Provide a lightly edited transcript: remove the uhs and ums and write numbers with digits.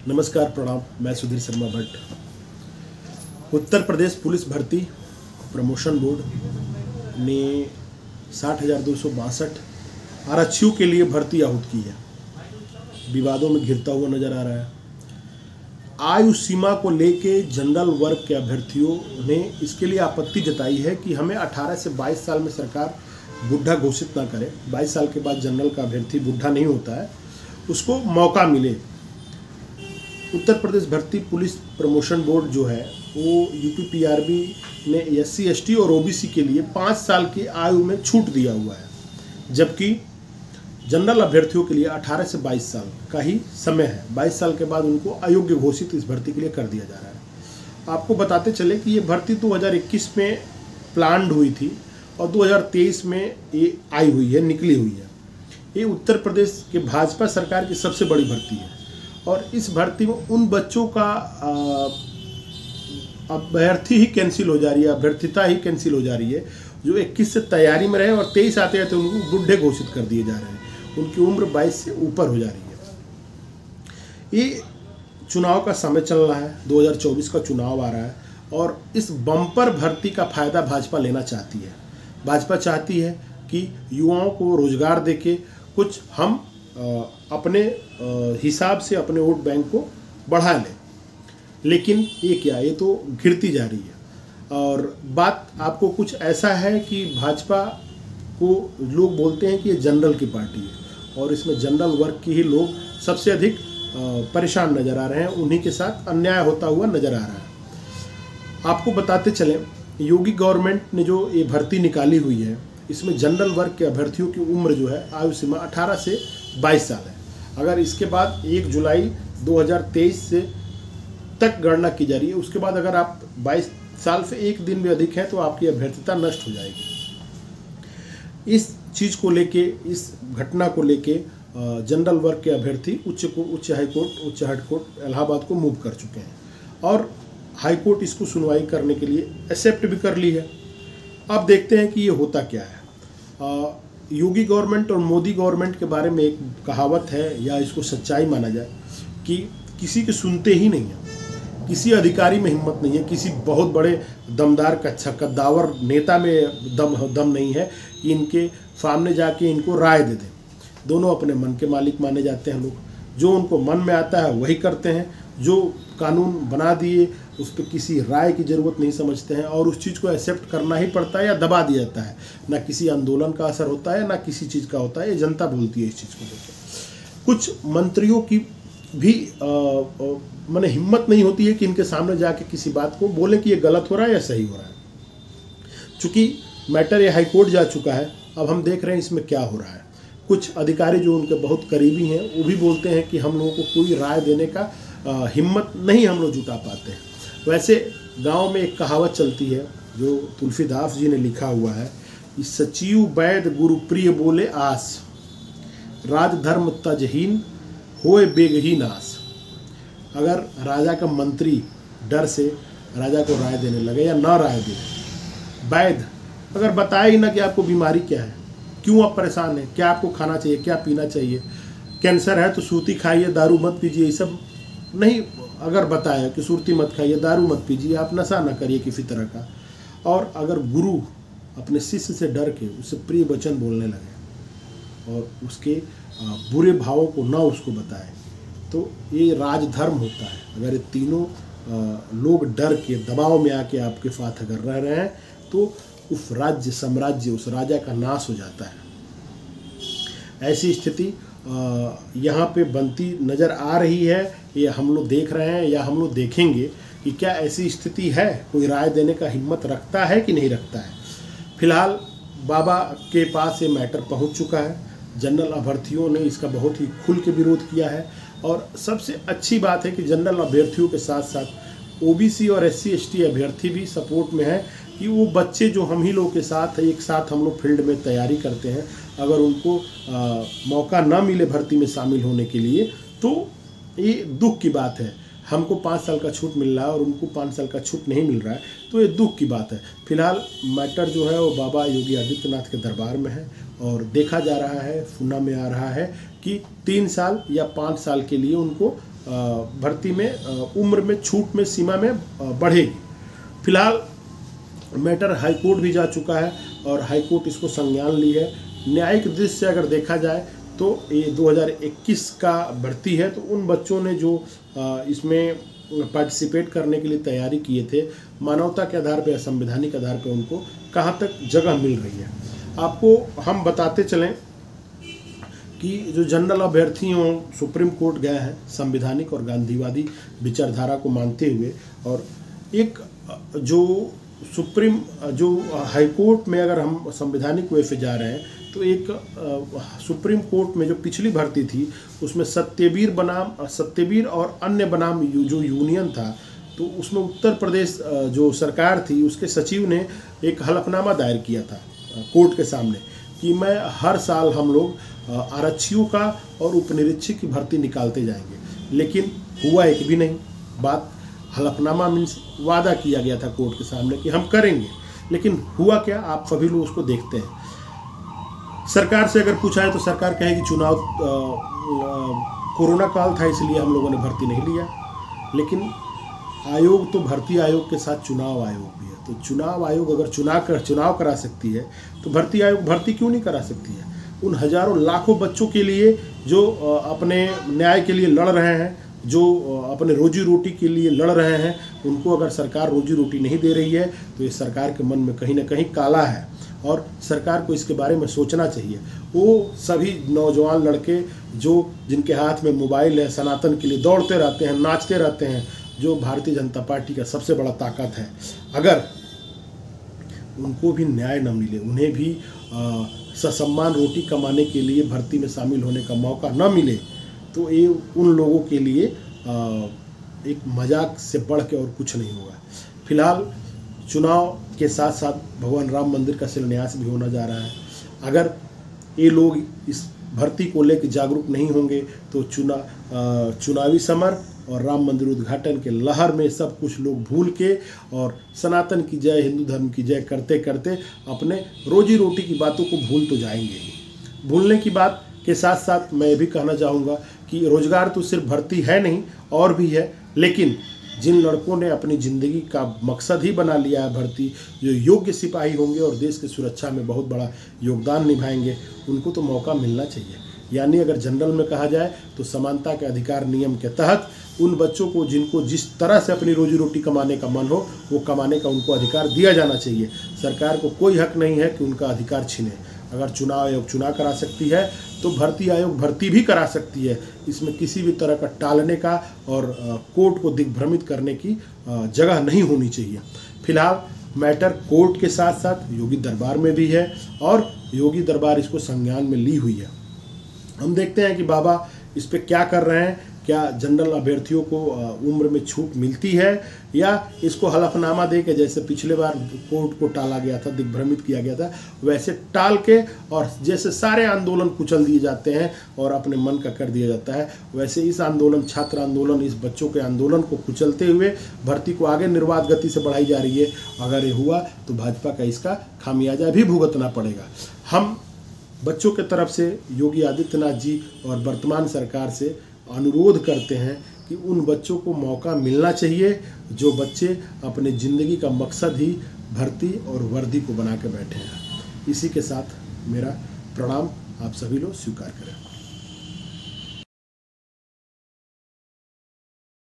नमस्कार, प्रणाम। मैं सुधीर शर्मा भट्ट। उत्तर प्रदेश पुलिस भर्ती प्रमोशन बोर्ड ने 60,262 आरक्षियों के लिए भर्ती आहूत की है। विवादों में घिरता हुआ नजर आ रहा है। आयु सीमा को लेके जनरल वर्ग के अभ्यर्थियों ने इसके लिए आपत्ति जताई है कि हमें 18 से 22 साल में सरकार बुढ़ा घोषित ना करे। 22 साल के बाद जनरल का अभ्यर्थी बुढ़ा नहीं होता है, उसको मौका मिले। उत्तर प्रदेश भर्ती पुलिस प्रमोशन बोर्ड जो है वो यूपीपीआरबी ने SC ST और OBC के लिए 5 साल की आयु में छूट दिया हुआ है, जबकि जनरल अभ्यर्थियों के लिए 18 से 22 साल का ही समय है। 22 साल के बाद उनको अयोग्य घोषित इस भर्ती के लिए कर दिया जा रहा है। आपको बताते चले कि ये भर्ती 2021 में प्लान्ड हुई थी और 2023 में ये आई हुई है, निकली हुई है। ये उत्तर प्रदेश के भाजपा सरकार की सबसे बड़ी भर्ती है और इस भर्ती में उन बच्चों का अभ्यर्थी ही कैंसिल हो जा रही है, अभ्यर्थिता ही कैंसिल हो जा रही है, जो 21 से तैयारी में रहे और 23 आते आते उनको बुढ़े घोषित कर दिए जा रहे हैं। उनकी उम्र 22 से ऊपर हो जा रही है। ये चुनाव का समय चल रहा है, 2024 का चुनाव आ रहा है और इस बम्पर भर्ती का फायदा भाजपा लेना चाहती है। भाजपा चाहती है कि युवाओं को रोजगार देके कुछ हम अपने हिसाब से अपने वोट बैंक को बढ़ा लें, लेकिन ये क्या, ये तो घिरती जा रही है। और बात आपको कुछ ऐसा है कि भाजपा को लोग बोलते हैं कि ये जनरल की पार्टी है और इसमें जनरल वर्ग के ही लोग सबसे अधिक परेशान नज़र आ रहे हैं, उन्हीं के साथ अन्याय होता हुआ नज़र आ रहा है। आपको बताते चलें, योगी गवर्नमेंट ने जो ये भर्ती निकाली हुई है, इसमें जनरल वर्ग के अभ्यर्थियों की उम्र जो है आयु सीमा 18 से 22 साल है। अगर इसके बाद 1 जुलाई 2023 से तक गणना की जा रही है, उसके बाद अगर आप 22 साल से एक दिन भी अधिक हैं तो आपकी अभ्यर्थिता नष्ट हो जाएगी। इस चीज़ को लेके, इस घटना को लेके जनरल वर्ग के अभ्यर्थी उच्च हाईकोर्ट, उच्च हाईकोर्ट इलाहाबाद को मूव कर चुके हैं और हाईकोर्ट इसको सुनवाई करने के लिए एक्सेप्ट भी कर ली है। अब देखते हैं कि ये होता क्या है। योगी गवर्नमेंट और मोदी गवर्नमेंट के बारे में एक कहावत है, या इसको सच्चाई माना जाए, कि किसी के सुनते ही नहीं है, किसी अधिकारी में हिम्मत नहीं है, किसी बहुत बड़े दमदार कद्दावर नेता में दम नहीं है कि इनके सामने जाके इनको राय दे दें। दोनों अपने मन के मालिक माने जाते हैं लोग, जो उनको मन में आता है वही करते हैं, जो कानून बना दिए उस पर किसी राय की ज़रूरत नहीं समझते हैं और उस चीज़ को एक्सेप्ट करना ही पड़ता है या दबा दिया जाता है। ना किसी आंदोलन का असर होता है, ना किसी चीज़ का होता है, ये जनता बोलती है इस चीज़ को लेकर। कुछ मंत्रियों की भी माने हिम्मत नहीं होती है कि इनके सामने जाके किसी बात को बोले कि ये गलत हो रहा है या सही हो रहा है। चूँकि मैटर ये हाईकोर्ट जा चुका है, अब हम देख रहे हैं इसमें क्या हो रहा है। कुछ अधिकारी जो उनके बहुत करीबी हैं वो भी बोलते हैं कि हम लोगों को कोई राय देने का हिम्मत नहीं हम लोग जुटा पाते हैं। वैसे गांव में एक कहावत चलती है जो तुलसीदास जी ने लिखा हुआ है कि सचिव वैद गुरुप्रिय बोले आस, राजधर्म तजहीन होए बेगही नास। अगर राजा का मंत्री डर से राजा को राय देने लगे या ना राय दे, वैद अगर बताए ही ना कि आपको बीमारी क्या है, क्यों आप परेशान हैं, क्या आपको खाना चाहिए, क्या पीना चाहिए, कैंसर है तो सूती खाइए, दारू मत पीजिए, ये सब नहीं अगर बताया कि सूरती मत खाइए, दारू मत पीजिए, आप नशा ना करिए किसी तरह का, और अगर गुरु अपने शिष्य से डर के उससे प्रिय वचन बोलने लगे और उसके बुरे भावों को ना उसको बताए, तो ये राजधर्म होता है। अगर ये तीनों लोग डर के दबाव में आके आपके साथ अगर रह रहे हैं तो उस राज्य साम्राज्य, उस राजा का नाश हो जाता है। ऐसी स्थिति यहाँ पे बनती नज़र आ रही है। ये हम लोग देख रहे हैं या हम लोग देखेंगे कि क्या ऐसी स्थिति है, कोई राय देने का हिम्मत रखता है कि नहीं रखता है। फिलहाल बाबा के पास ये मैटर पहुँच चुका है। जनरल अभ्यर्थियों ने इसका बहुत ही खुल के विरोध किया है और सबसे अच्छी बात है कि जनरल अभ्यर्थियों के साथ साथ OBC और SC ST अभ्यर्थी भी सपोर्ट में है कि वो बच्चे जो हम ही लोग के साथ एक साथ हम लोग फील्ड में तैयारी करते हैं, अगर उनको मौका ना मिले भर्ती में शामिल होने के लिए तो ये दुख की बात है। हमको 5 साल का छूट मिल रहा है और उनको 5 साल का छूट नहीं मिल रहा है, तो ये दुख की बात है। फिलहाल मैटर जो है वो बाबा योगी आदित्यनाथ के दरबार में है और देखा जा रहा है, सुनने में आ रहा है कि 3 साल या 5 साल के लिए उनको भर्ती में उम्र में छूट में सीमा में बढ़ेगी। फिलहाल मैटर हाई कोर्ट भी जा चुका है और हाई कोर्ट इसको संज्ञान ली है। न्यायिक दृष्टि से अगर देखा जाए तो ये 2021 का भर्ती है, तो उन बच्चों ने जो इसमें पार्टिसिपेट करने के लिए तैयारी किए थे, मानवता के आधार पर या संवैधानिक आधार पर उनको कहाँ तक जगह मिल रही है। आपको हम बताते चलें कि जो जनरल अभ्यर्थी हों सुप्रीम कोर्ट गए हैं संवैधानिक और गांधीवादी विचारधारा को मानते हुए, और एक जो जो हाई कोर्ट में अगर हम संवैधानिक वे से जा रहे हैं तो एक सुप्रीम कोर्ट में जो पिछली भर्ती थी उसमें सत्यवीर और अन्य बनाम जो यूनियन था, तो उसमें उत्तर प्रदेश जो सरकार थी उसके सचिव ने एक हलफनामा दायर किया था कोर्ट के सामने कि मैं हर साल हम लोग आरक्षियों का और उपनिरीक्षक की भर्ती निकालते जाएंगे, लेकिन हुआ एक भी नहीं। बात हलफनामा मीन्स वादा किया गया था कोर्ट के सामने कि हम करेंगे, लेकिन हुआ क्या, आप सभी लोग उसको देखते हैं। सरकार से अगर पूछा है तो सरकार कहेगी चुनाव कोरोना काल था इसलिए हम लोगों ने भर्ती नहीं लिया, लेकिन आयोग तो भर्ती आयोग के साथ चुनाव आयोग भी है। तो चुनाव आयोग अगर चुनाव करा सकती है तो भर्ती आयोग भर्ती क्यों नहीं करा सकती है। उन हजारों लाखों बच्चों के लिए जो अपने न्याय के लिए लड़ रहे हैं, जो अपने रोजी रोटी के लिए लड़ रहे हैं, उनको अगर सरकार रोजी रोटी नहीं दे रही है तो ये सरकार के मन में कहीं ना कहीं काला है और सरकार को इसके बारे में सोचना चाहिए। वो सभी नौजवान लड़के जिनके हाथ में मोबाइल है, सनातन के लिए दौड़ते रहते हैं, नाचते रहते हैं, जो भारतीय जनता पार्टी का सबसे बड़ा ताकत है, अगर उनको भी न्याय न मिले, उन्हें भी ससम्मान रोटी कमाने के लिए भर्ती में शामिल होने का मौका न मिले, तो ये उन लोगों के लिए एक मजाक से बढ़ के और कुछ नहीं होगा। फिलहाल चुनाव के साथ साथ भगवान राम मंदिर का शिलान्यास भी होना जा रहा है। अगर ये लोग इस भर्ती को लेकर जागरूक नहीं होंगे तो चुनावी समर और राम मंदिर उद्घाटन के लहर में सब कुछ लोग भूल के और सनातन की जय, हिंदू धर्म की जय करते करते अपने रोजी रोटी की बातों को भूल तो जाएंगे ही। भूलने की बात के साथ साथ मैं ये भी कहना चाहूँगा कि रोजगार तो सिर्फ भर्ती है नहीं, और भी है, लेकिन जिन लड़कों ने अपनी ज़िंदगी का मकसद ही बना लिया है भर्ती, जो योग्य सिपाही होंगे और देश की सुरक्षा में बहुत बड़ा योगदान निभाएंगे, उनको तो मौका मिलना चाहिए। यानी अगर जनरल में कहा जाए तो समानता के अधिकार नियम के तहत उन बच्चों को जिनको जिस तरह से अपनी रोजी रोटी कमाने का मन हो वो कमाने का उनको अधिकार दिया जाना चाहिए। सरकार को कोई हक नहीं है कि उनका अधिकार छीने। अगर चुनाव आयोग चुनाव करा सकती है तो भर्ती आयोग भर्ती भी करा सकती है। इसमें किसी भी तरह का टालने का और कोर्ट को दिग्भ्रमित करने की जगह नहीं होनी चाहिए। फिलहाल मैटर कोर्ट के साथ साथ योगी दरबार में भी है और योगी दरबार इसको संज्ञान में ली हुई है। हम देखते हैं कि बाबा इस पे क्या कर रहे हैं। क्या जनरल अभ्यर्थियों को उम्र में छूट मिलती है या इसको हलफनामा दे के, जैसे पिछले बार कोर्ट को टाला गया था, दिग्भ्रमित किया गया था, वैसे टाल के और जैसे सारे आंदोलन कुचल दिए जाते हैं और अपने मन का कर दिया जाता है, वैसे इस आंदोलन, छात्र आंदोलन, इस बच्चों के आंदोलन को कुचलते हुए भर्ती को आगे निर्बाध गति से बढ़ाई जा रही है। अगर ये हुआ तो भाजपा का इसका खामियाजा भी भुगतना पड़ेगा। हम बच्चों के तरफ से योगी आदित्यनाथ जी और वर्तमान सरकार से अनुरोध करते हैं कि उन बच्चों को मौका मिलना चाहिए जो बच्चे अपने ज़िंदगी का मकसद ही भर्ती और वर्दी को बना के बैठे हैं। इसी के साथ मेरा प्रणाम आप सभी लोग स्वीकार करें।